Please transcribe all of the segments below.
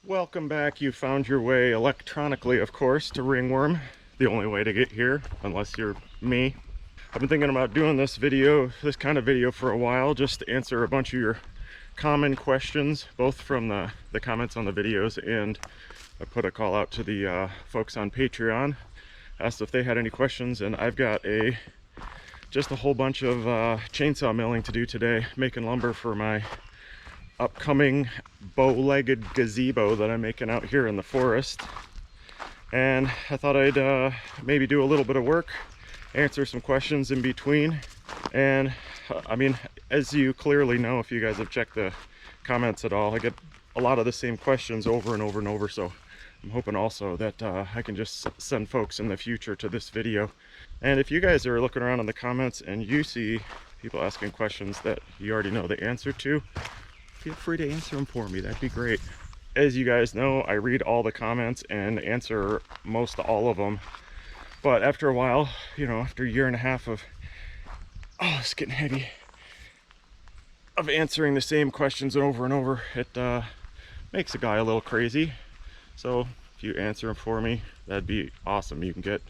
Welcome back. You found your way electronically, of course, to Ringworm. The only way to get here, unless you're me. I've been thinking about doing this kind of video for a while, just to answer a bunch of your common questions, both from the comments on the videos, and I put a call out to the folks on Patreon, asked if they had any questions, and I've got just a whole bunch of chainsaw milling to do today, making lumber for my upcoming bow-legged gazebo that I'm making out here in the forest. And I thought I'd maybe do a little bit of work, answer some questions in between. And I mean, as you clearly know, if you guys have checked the comments at all, I get a lot of the same questions over and over and over, so I'm hoping also that I can just send folks in the future to this video. And if you guys are looking around in the comments and you see people asking questions that you already know the answer to, feel free to answer them for me. That'd be great. As you guys know, I read all the comments and answer most all of them. But after a while, you know, after a year and a half of, oh, it's getting heavy, of answering the same questions over and over, it makes a guy a little crazy. So if you answer them for me, that'd be awesome. You can get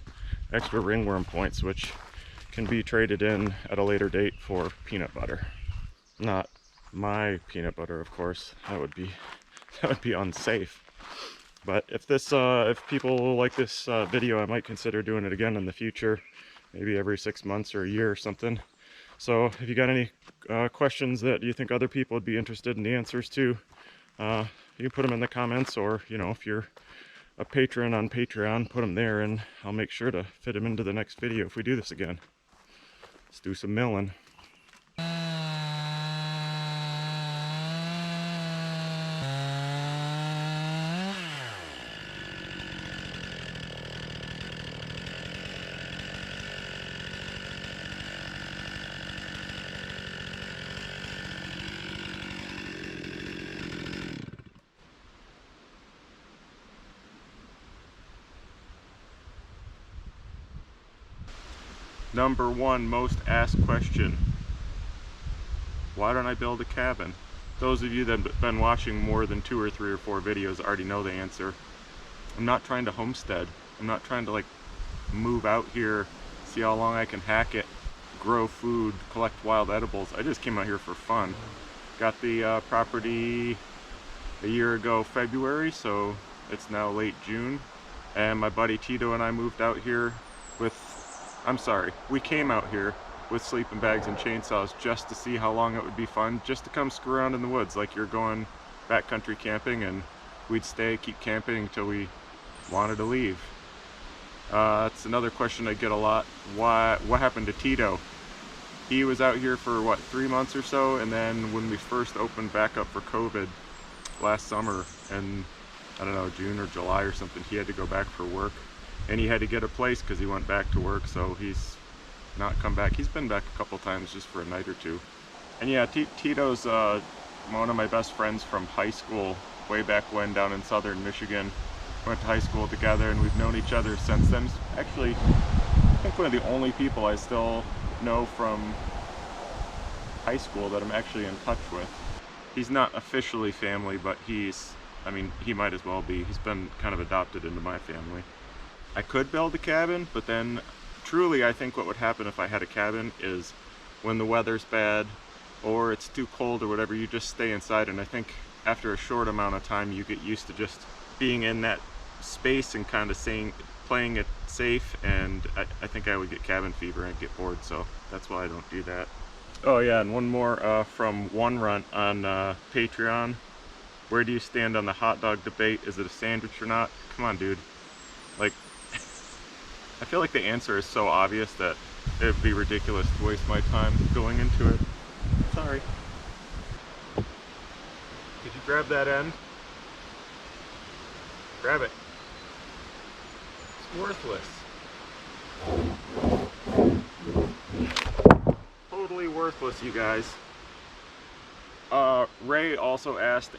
extra ringworm points, which can be traded in at a later date for peanut butter. Not my peanut butter, of course. That would be unsafe. But if people like this video, I might consider doing it again in the future, maybe every 6 months or a year or something. So if you got any questions that you think other people would be interested in the answers to, you can put them in the comments, or, you know, if you're a patron on Patreon, put them there and I'll make sure to fit them into the next video if we do this again. Let's do some milling. Number one most asked question: why don't I build a cabin? Those of you that have been watching more than 2 or 3 or 4 videos already know the answer. I'm not trying to homestead. I'm not trying to like move out here, see how long I can hack it, grow food, collect wild edibles. I just came out here for fun. Got the property a year ago February, so it's now late June, and my buddy Tito and I moved out here we came out here with sleeping bags and chainsaws just to see how long it would be fun, just to come screw around in the woods like you're going backcountry camping, and we'd keep camping until we wanted to leave. That's another question I get a lot. What happened to Tito? He was out here for what, 3 months or so, and then when we first opened back up for COVID last summer, and I don't know, June or July or something, he had to go back for work. And he had to get a place because he went back to work, so he's not come back. He's been back a couple times just for a night or two. And yeah, Tito's one of my best friends from high school, way back when, down in southern Michigan. Went to high school together, and we've known each other since then. Actually, I think one of the only people I still know from high school that I'm actually in touch with. He's not officially family, but he might as well be. He's been kind of adopted into my family. I could build a cabin, but then truly I think what would happen if I had a cabin is when the weather's bad or it's too cold or whatever, you just stay inside, and I think after a short amount of time you get used to just being in that space and kind of playing it safe, and I think I would get cabin fever and get bored, so that's why I don't do that. Oh yeah, and one more from One Runt on Patreon. Where do you stand on the hot dog debate? Is it a sandwich or not? Come on, dude. Like, I feel like the answer is so obvious that it would be ridiculous to waste my time going into it. Sorry. Did you grab that end? Grab it. It's worthless. Totally worthless, you guys. Ray also asked,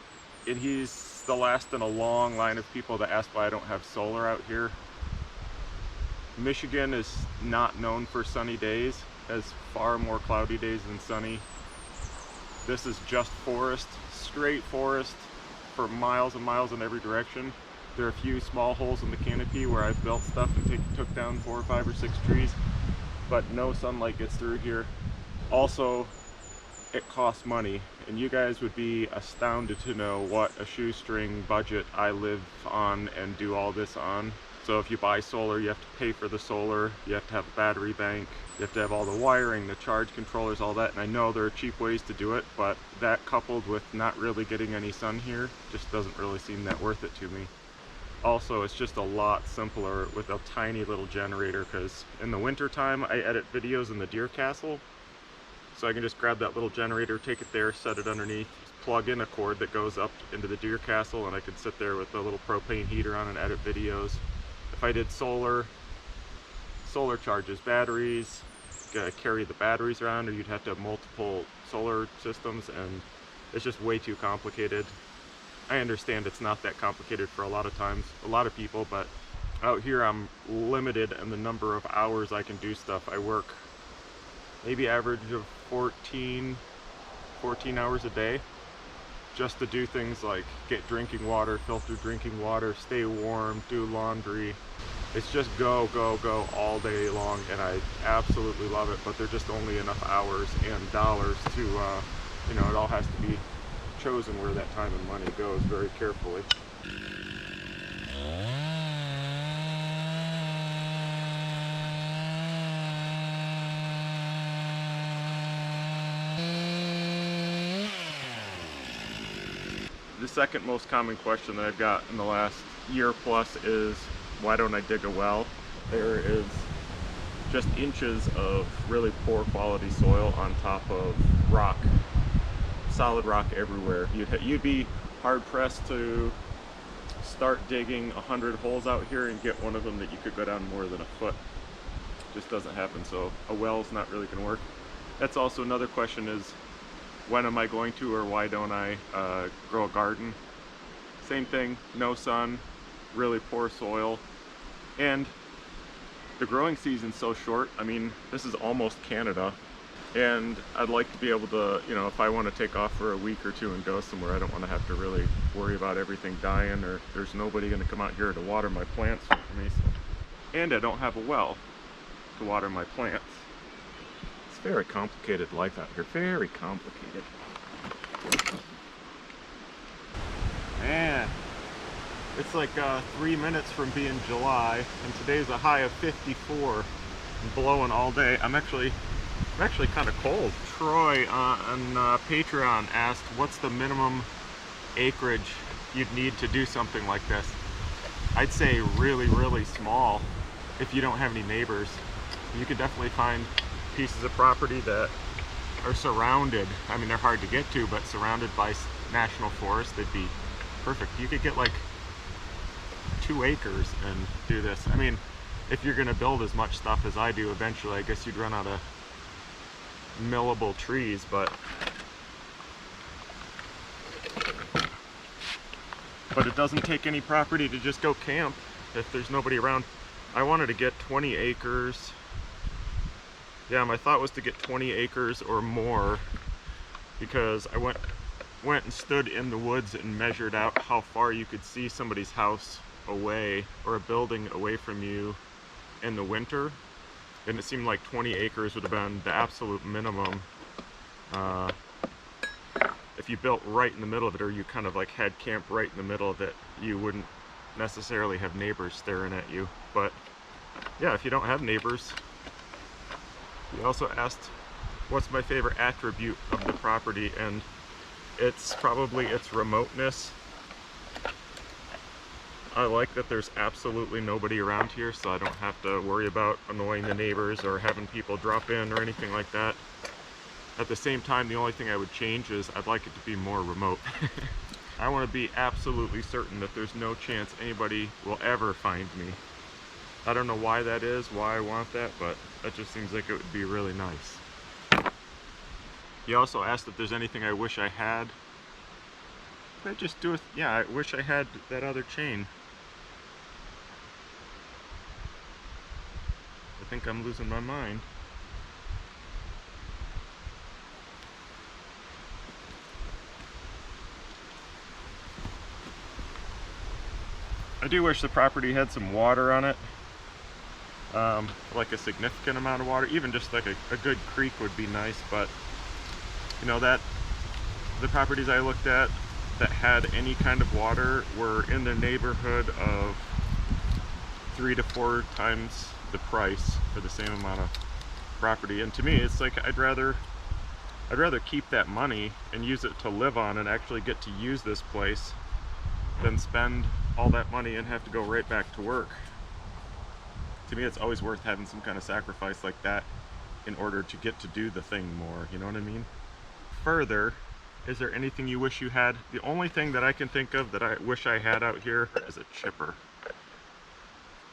and he's the last in a long line of people that asked why I don't have solar out here. Michigan is not known for sunny days, has far more cloudy days than sunny. This is just forest, straight forest, for miles and miles in every direction. There are a few small holes in the canopy where I've built stuff and took down 4 or 5 or 6 trees, but no sunlight gets through here. Also, it costs money, and you guys would be astounded to know what a shoestring budget I live on and do all this on. So if you buy solar, you have to pay for the solar, you have to have a battery bank, you have to have all the wiring, the charge controllers, all that. And I know there are cheap ways to do it, but that coupled with not really getting any sun here just doesn't really seem that worth it to me. Also, it's just a lot simpler with a tiny little generator, because in the winter time I edit videos in the deer castle. So I can just grab that little generator, take it there, set it underneath, plug in a cord that goes up into the deer castle, and I could sit there with a little propane heater on and edit videos. If I did solar charges batteries, carry the batteries around, or you'd have to have multiple solar systems, and it's just way too complicated. I understand it's not that complicated for a lot of people, but out here I'm limited in the number of hours I can do stuff. I work maybe average of 14 hours a day just to do things like get drinking water, filter drinking water, stay warm, do laundry. It's just go, go, go all day long, and I absolutely love it, but there's just only enough hours and dollars to, you know, it all has to be chosen where that time and money goes very carefully. The second most common question that I've got in the last year plus is, why don't I dig a well? There is just inches of really poor quality soil on top of rock, solid rock everywhere. You'd be hard pressed to start digging 100 holes out here and get one of them that you could go down more than a foot. Just doesn't happen, so a well's not really going to work. That's also another question, is when am I going to, or why don't I grow a garden? Same thing, no sun, really poor soil, and the growing season's so short. I mean, this is almost Canada, and I'd like to be able to, you know, if I want to take off for a week or two and go somewhere, I don't want to have to really worry about everything dying, or there's nobody going to come out here to water my plants for me. So. And I don't have a well to water my plants. It's very complicated life out here, very complicated. Man, it's like 3 minutes from being July, and today's a high of 54 and blowing all day. I'm actually kind of cold. Troy on Patreon asked, what's the minimum acreage you'd need to do something like this? I'd say really, really small if you don't have any neighbors. You could definitely find pieces of property that are surrounded. I mean, they're hard to get to, but surrounded by national forest, they'd be perfect. You could get like 2 acres and do this. I mean, if you're going to build as much stuff as I do, eventually I guess you'd run out of millable trees, but it doesn't take any property to just go camp if there's nobody around. I wanted to get 20 acres. Yeah, my thought was to get 20 acres or more, because I went and stood in the woods and measured out how far you could see somebody's house away, or a building away from you in the winter, and it seemed like 20 acres would have been the absolute minimum. If you built right in the middle of it, or you kind of like had camp right in the middle of it, you wouldn't necessarily have neighbors staring at you. But yeah, if you don't have neighbors. He also asked, what's my favorite attribute of the property, and it's probably its remoteness. I like that there's absolutely nobody around here, so I don't have to worry about annoying the neighbors or having people drop in or anything like that. At the same time, the only thing I would change is I'd like it to be more remote. I want to be absolutely certain that there's no chance anybody will ever find me. I don't know why that is, why I want that, but that just seems like it would be really nice. He also asked if there's anything I wish I had. I just do it. Yeah, I wish I had that other chain. I think I'm losing my mind. I do wish the property had some water on it, like a significant amount of water. Even just like a good creek would be nice, but you know, that the properties I looked at that had any kind of water were in the neighborhood of 3 to 4 times the price for the same amount of property. And to me, it's like I'd rather keep that money and use it to live on and actually get to use this place than spend all that money and have to go right back to work. To me, it's always worth having some kind of sacrifice like that in order to get to do the thing more, you know what I mean? Further, is there anything you wish you had? The only thing that I can think of that I wish I had out here is a chipper.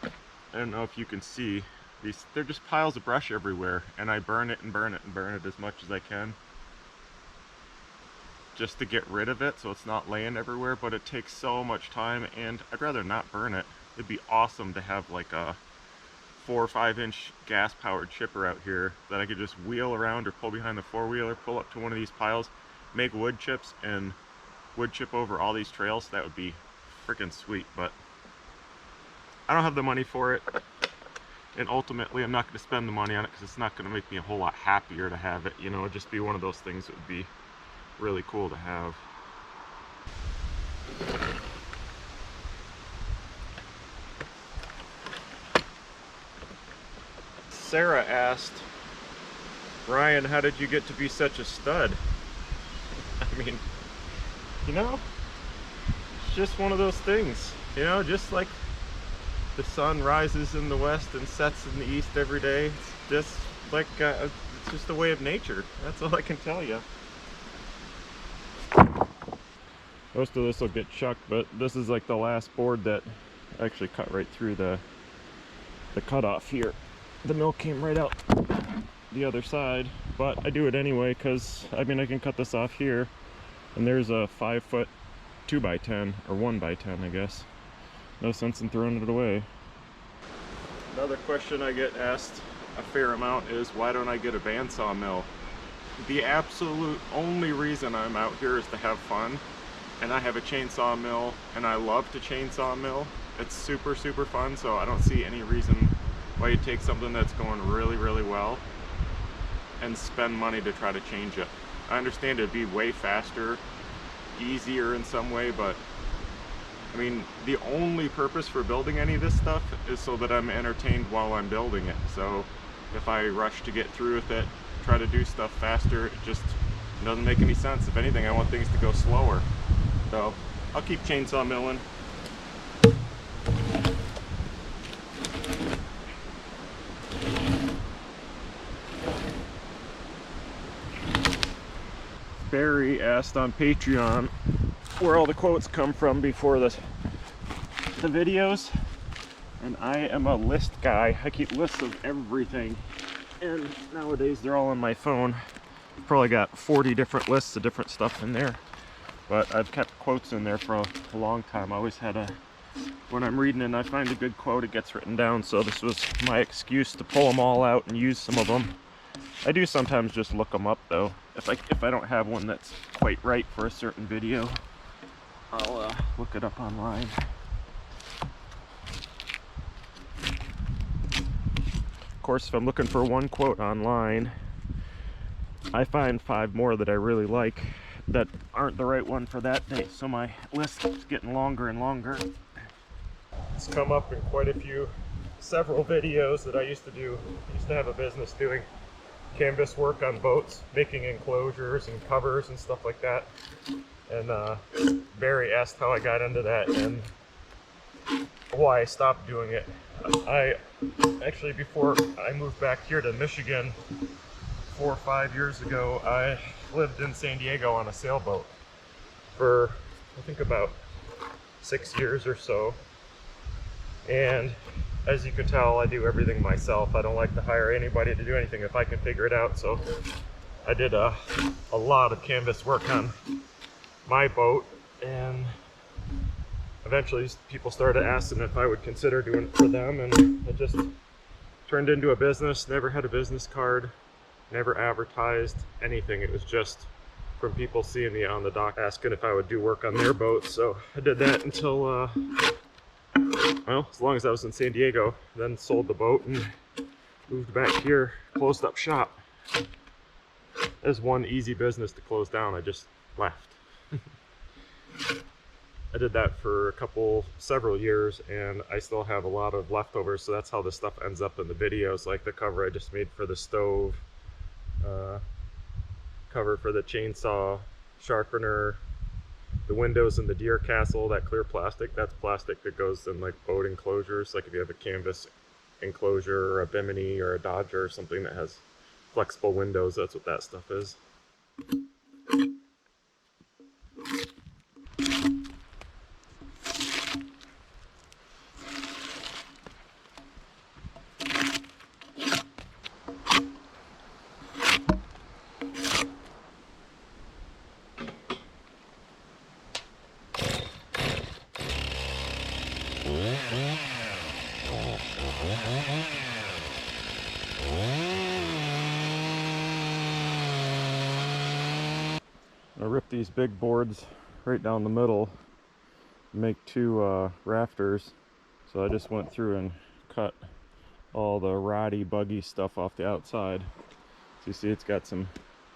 I don't know if you can see these, they're just piles of brush everywhere, and I burn it and burn it and burn it as much as I can just to get rid of it so it's not laying everywhere, but it takes so much time and I'd rather not burn it. It'd be awesome to have like a 4 or 5 inch gas powered chipper out here that I could just wheel around or pull behind the 4-wheeler, pull up to one of these piles, make wood chips and wood chip over all these trails. That would be freaking sweet, but I don't have the money for it, and ultimately I'm not going to spend the money on it because it's not going to make me a whole lot happier to have it. You know, it'd just be one of those things that would be really cool to have. Sarah asked, Ryan, how did you get to be such a stud? I mean, you know, it's just one of those things, you know, just like the sun rises in the west and sets in the east every day. It's just like, it's just a way of nature. That's all I can tell you. Most of this will get chucked, but this is like the last board that actually cut right through the cutoff here. The mill came right out the other side, but I do it anyway because I mean I can cut this off here, and there's a 5-foot 2x10 or 1x10, I guess. No sense in throwing it away. Another question I get asked a fair amount is, why don't I get a bandsaw mill? The absolute only reason I'm out here is to have fun, and I have a chainsaw mill and I love to chainsaw mill. It's super fun, so I don't see any reason why you take something that's going really well and spend money to try to change it. I understand it'd be way faster, easier in some way, but I mean, the only purpose for building any of this stuff is so that I'm entertained while I'm building it. So if I rush to get through with it, try to do stuff faster, it just doesn't make any sense. If anything, I want things to go slower. So I'll keep chainsaw milling. Barry asked on Patreon where all the quotes come from before the videos, and I am a list guy. I keep lists of everything, and nowadays they're all on my phone. I've probably got 40 different lists of different stuff in there, but I've kept quotes in there for a long time. I always had when I'm reading and I find a good quote, it gets written down, so this was my excuse to pull them all out and use some of them. I do sometimes just look them up though. If I don't have one that's quite right for a certain video, I'll look it up online. Of course, if I'm looking for one quote online, I find 5 more that I really like that aren't the right one for that day, so my list is getting longer and longer. It's come up in quite a few, several videos that I used to do. I used to have a business doing canvas work on boats, making enclosures and covers and stuff like that. And Barry asked how I got into that and why I stopped doing it. I actually, before I moved back here to Michigan 4 or 5 years ago, I lived in San Diego on a sailboat for I think about 6 years or so. And as you can tell, I do everything myself. I don't like to hire anybody to do anything if I can figure it out. So I did a lot of canvas work on my boat, and eventually people started asking if I would consider doing it for them, and it just turned into a business. Never had a business card, never advertised anything. It was just from people seeing me on the dock asking if I would do work on their boats. So I did that until Well, as long as I was in San Diego, then sold the boat and moved back here, closed up shop. There's one easy business to close down, I just left. I did that for several years, and I still have a lot of leftovers, so that's how this stuff ends up in the videos, like the cover I just made for the stove, cover for the chainsaw sharpener, the windows in the deer castle, that clear plastic, that's plastic that goes in like boat enclosures, like if you have a canvas enclosure or a Bimini or a Dodger or something that has flexible windows, that's what that stuff is. I ripped these big boards right down the middle to make two rafters, so I just went through and cut all the roddy, buggy stuff off the outside. So you see it's got some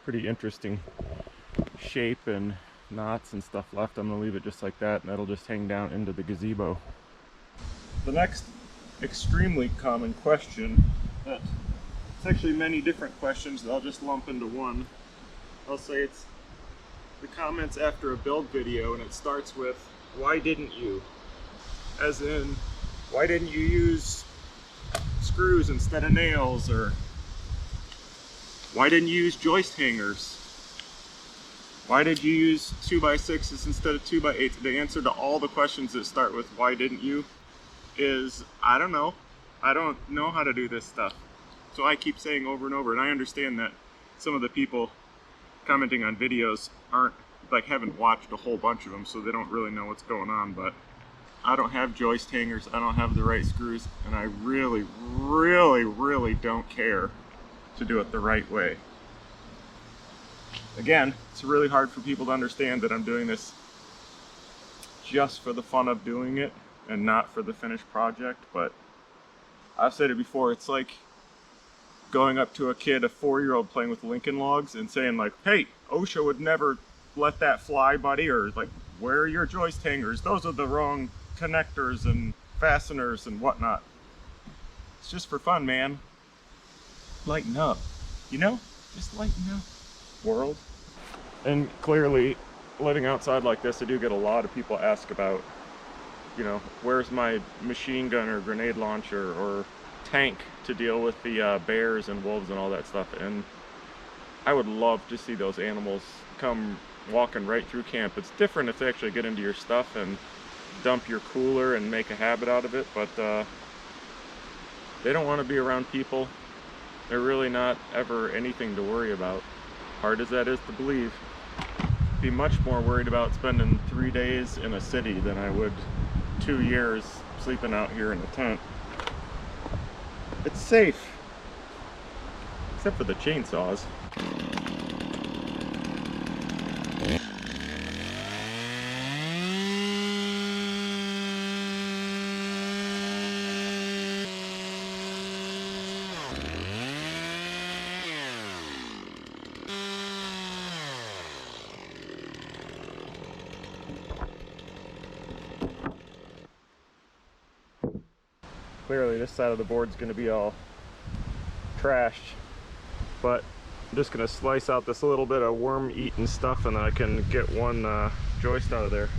pretty interesting shape and knots and stuff left. I'm going to leave it just like that, and that'll just hang down into the gazebo. The next extremely common question, it's actually many different questions that I'll just lump into one. I'll say it's the comments after a build video, and it starts with, why didn't you? As in, why didn't you use screws instead of nails? Or why didn't you use joist hangers? Why did you use 2x6s instead of 2x8s? The answer to all the questions that start with why didn't you is, I don't know. I don't know how to do this stuff. So I keep saying over and over, and I understand that some of the people commenting on videos haven't watched a whole bunch of them, so they don't really know what's going on, but I don't have joist hangers, I don't have the right screws, and I really, really, really don't care to do it the right way. Again, it's really hard for people to understand that I'm doing this just for the fun of doing it and not for the finished project, but I've said it before, it's like going up to a kid, a 4-year-old playing with Lincoln Logs, and saying like, hey, OSHA would never let that fly, buddy, or like, where are your joist hangers? Those are the wrong connectors and fasteners and whatnot. It's just for fun, man. Lighten up, you know? Just lighten up, world. And clearly, living outside like this, I do get a lot of people ask about, you know, where's my machine gun or grenade launcher or tank to deal with the bears and wolves and all that stuff. And I would love to see those animals come walking right through camp. It's different if they actually get into your stuff and dump your cooler and make a habit out of it, but they don't want to be around people. They're really not ever anything to worry about, hard as that is to believe. Be much more worried about spending 3 days in a city than I would 2 years sleeping out here in a tent. It's safe, except for the chainsaws. Clearly this side of the board's going to be all trashed, but I'm just going to slice out this little bit of worm-eaten stuff, and then I can get one joist out of there.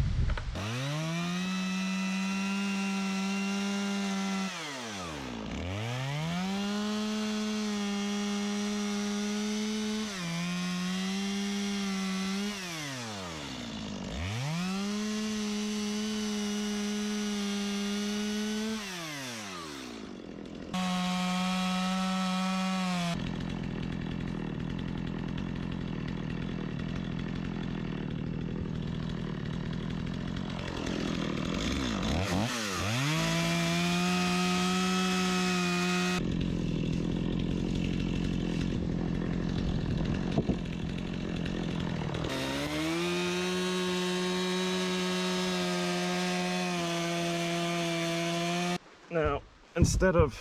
Now, instead of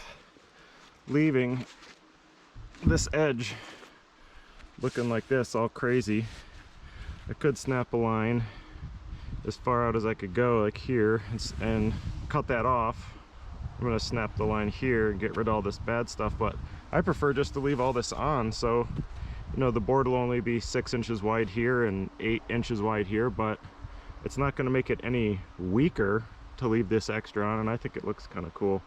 leaving this edge looking like this, all crazy, I could snap a line as far out as I could go, like here, and cut that off. I'm gonna snap the line here and get rid of all this bad stuff, but I prefer just to leave all this on. So, you know, the board will only be 6 inches wide here and 8 inches wide here, but it's not gonna make it any weaker to leave this extra on, and I think it looks kind of cool.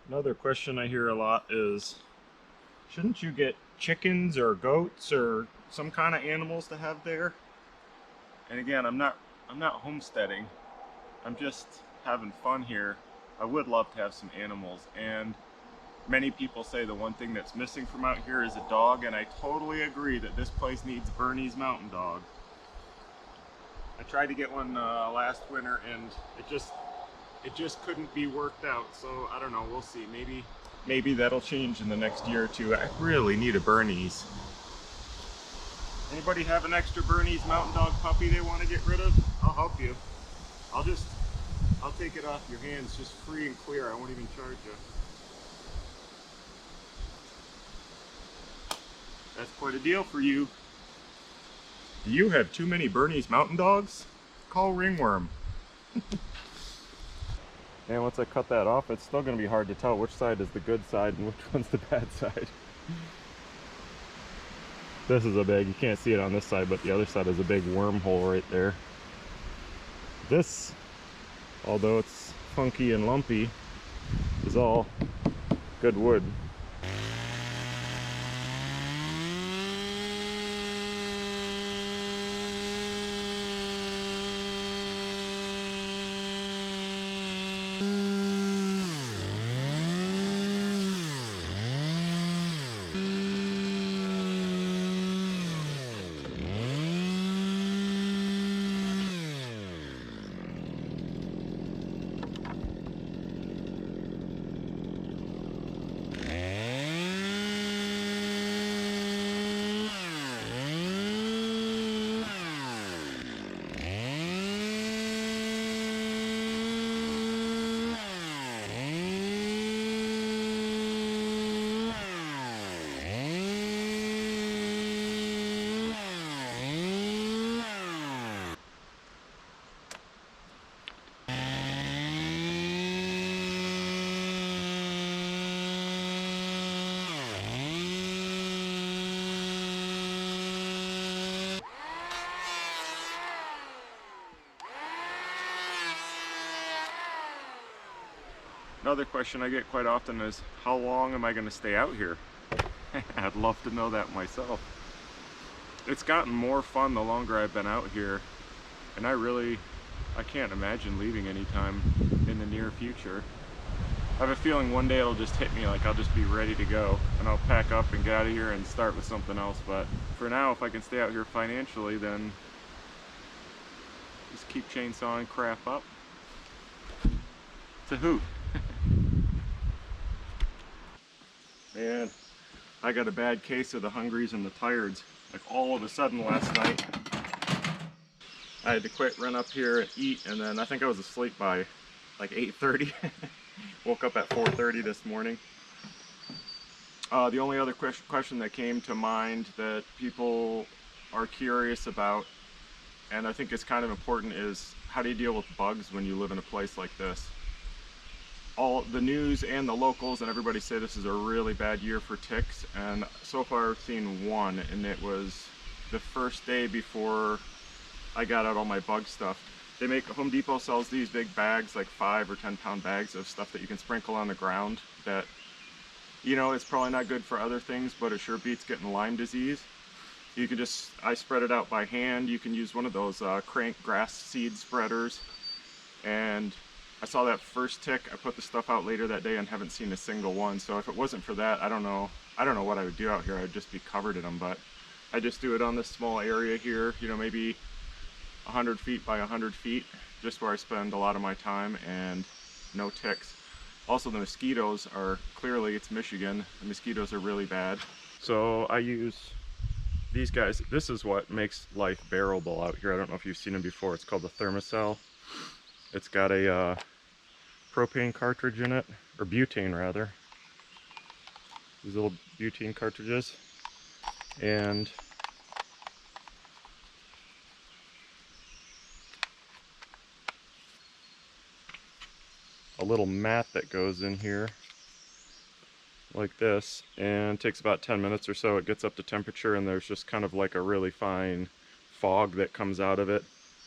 Another question I hear a lot is, shouldn't you get chickens or goats or some kind of animals to have there? And again, I'm not homesteading. I'm just having fun here. I would love to have some animals, and many people say the one thing that's missing from out here is a dog, and I totally agree that this place needs Bernese Mountain Dog. I tried to get one last winter, and it just couldn't be worked out. So I don't know, we'll see. Maybe that'll change in the next year or two. I really need a Bernese. Anybody have an extra Bernese Mountain Dog puppy they want to get rid of? I'll help you. I'll take it off your hands just free and clear. I won't even charge you. That's quite a deal for you. Do you have too many Bernese Mountain Dogs? Call Ringworm. And once I cut that off, it's still going to be hard to tell which side is the good side and which one's the bad side. This is a big, you can't see it on this side, but the other side is a big wormhole right there. This, although it's funky and lumpy, is all good wood. Another question I get quite often is, how long am I going to stay out here? I'd love to know that myself. It's gotten more fun the longer I've been out here, and I can't imagine leaving anytime in the near future. I have a feeling one day it'll just hit me, like I'll just be ready to go, and I'll pack up and get out of here and start with something else. But for now, if I can stay out here financially, then just keep chainsawing crap up. It's a hoot. Man, I got a bad case of the hungries and the tireds. Like all of a sudden last night, I had to quit, run up here and eat, and then I think I was asleep by like 8:30. Woke up at 4:30 this morning. The only other question that came to mind that people are curious about, and I think it's kind of important, is how do you deal with bugs when you live in a place like this? All the news and the locals and everybody say this is a really bad year for ticks, and so far I've seen one, and it was the first day before I got out all my bug stuff. They make, Home Depot sells these big bags, like 5 or 10 pound bags of stuff that you can sprinkle on the ground that, you know, it's probably not good for other things, but it sure beats getting Lyme disease. You can just, I spread it out by hand. You can use one of those crank grass seed spreaders, and I saw that first tick. I put the stuff out later that day and haven't seen a single one. So if it wasn't for that, I don't know what I would do out here. I'd just be covered in them. But I just do it on this small area here, you know, maybe 100 feet by 100 feet, just where I spend a lot of my time, and no ticks. Also, the mosquitoes are, clearly it's Michigan, the mosquitoes are really bad. So I use these guys. This is what makes life bearable out here. I don't know if you've seen them before. It's called the Thermacell. It's got a propane cartridge in it, or butane rather. These little butane cartridges. And a little mat that goes in here like this, and it takes about 10 minutes or so. It gets up to temperature, and there's just kind of like a really fine fog that comes out of it.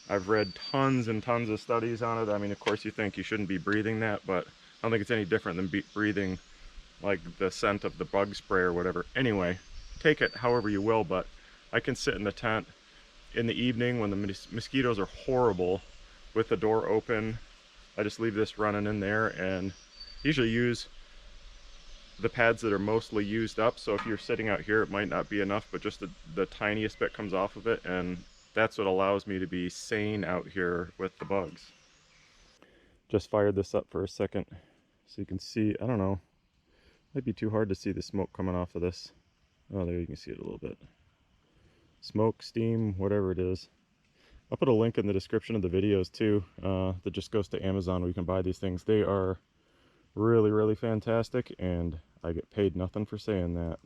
I've read tons and tons of studies on it. I mean, of course you think you shouldn't be breathing that, but I don't think it's any different than breathing like the scent of the bug spray or whatever. Anyway, take it however you will, but I can sit in the tent in the evening when the mosquitoes are horrible with the door open. I just leave this running in there, and usually use the pads that are mostly used up. So if you're sitting out here, it might not be enough, but just the tiniest bit comes off of it, and that's what allows me to be sane out here with the bugs. Just fired this up for a second so you can see. I don't know, might be too hard to see the smoke coming off of this. Oh, there you can see it a little bit. Smoke, steam, whatever it is. I'll put a link in the description of the videos too, that just goes to Amazon where you can buy these things. They are really, really fantastic, and I get paid nothing for saying that.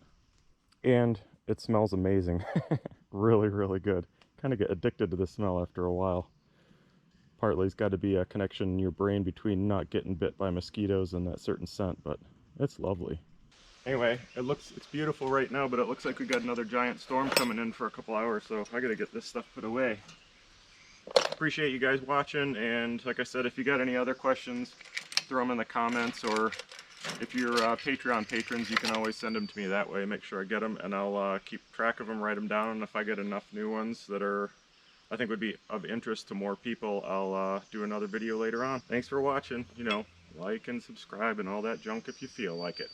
And it smells amazing. Really, really good. Kind of get addicted to the smell after a while. Partly it's got to be a connection in your brain between not getting bit by mosquitoes and that certain scent, but it's lovely. Anyway, it's beautiful right now, but it looks like we got another giant storm coming in for a couple hours, so I gotta get this stuff put away. Appreciate you guys watching, and like I said, if you got any other questions, throw them in the comments, or if you're Patreon patrons, you can always send them to me that way. Make sure I get them, and I'll keep track of them, write them down, and if I get enough new ones that I think would be of interest to more people, I'll do another video later on. Thanks for watching. You know, like and subscribe and all that junk if you feel like it.